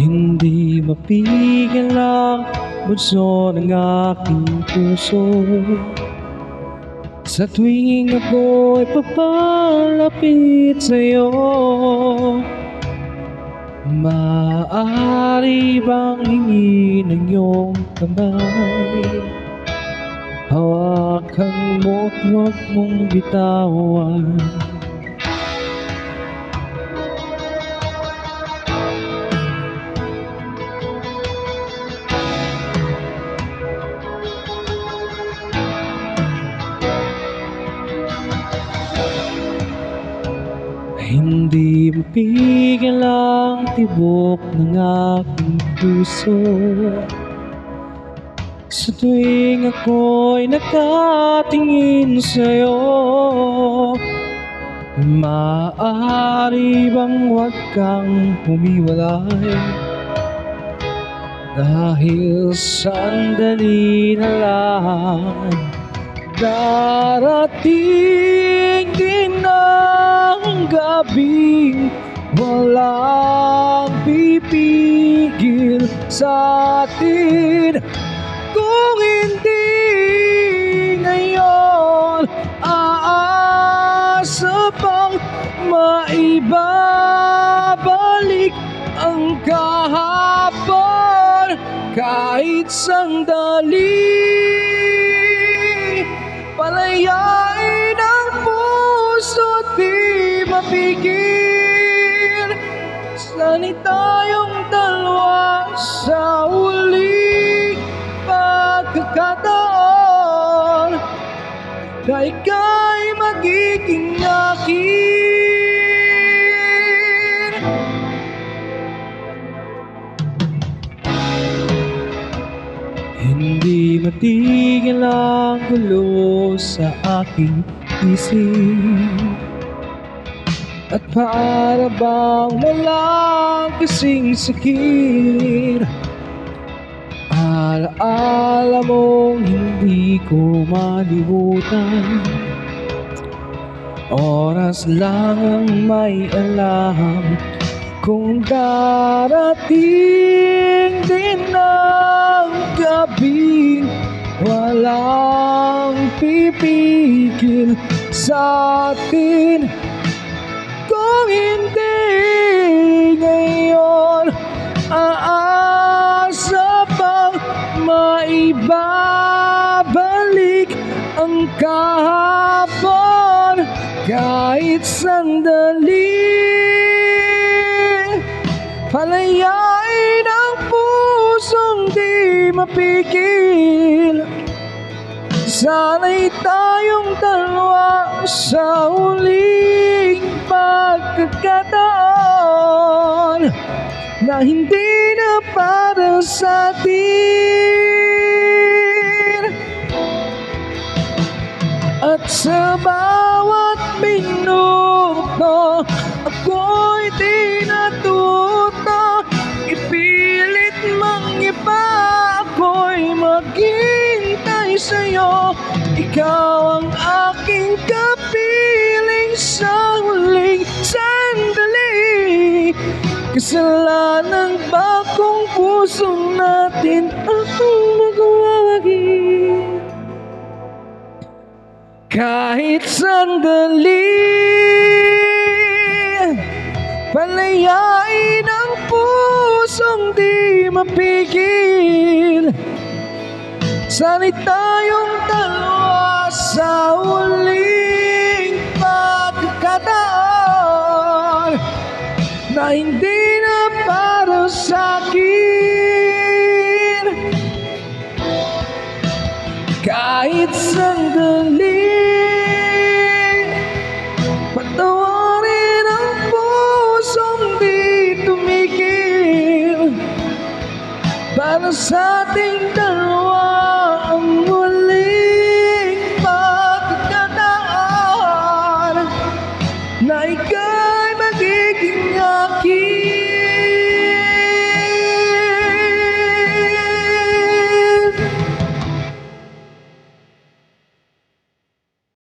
Hindi mapigil ang bunso ng aking puso sa tuwing ako'y papalapit sa'yo. Maaari bang hingin ang iyong kamay? Hawakan mo't huwag mong bitawan. Hindi mapigil ang tibok ng aking puso sa tuwing ako'y nakatingin sa'yo. Maaari bang huwag kang humiwalay? Dahil sandali na lang darating din ang gabing walang pipigil sa atin. Kung hindi ngayon, aasa pang maibabalik ang kahapon kahit sandali. Palayain ang puso't di mapigil. Sana'y tayong dalawa sa huling pagkakataon na ika'y magiging akin. Hindi matigil ang gulo sa aking isip, at para bang walang kasing sakit. Alaala mong hindi ko malimutan, oras lang ang may alam kung darating din ang gabing walang pipigil sa atin. Kung hindi ngayon, aasa pang maibabalik ang kahapon kahit sandali. Palayain ang pusong di mapigil. Sana'y tayong dalawa sa huling pagkakataon na hindi na para sa atin. At sa bawat minuto ako'y di natuto, ipilit mang iba ako'y maghintay sa'yo. Ikaw ang aking kapiling sa huling sandali. Kasalanan ba kung puso natin ang magwawagi? Kahit sandali, palayain ang pusong di mapigil. Sana'y tayong dalawa sa huling pagkakataon na hindi na para sa'kin. sa ating dalawa.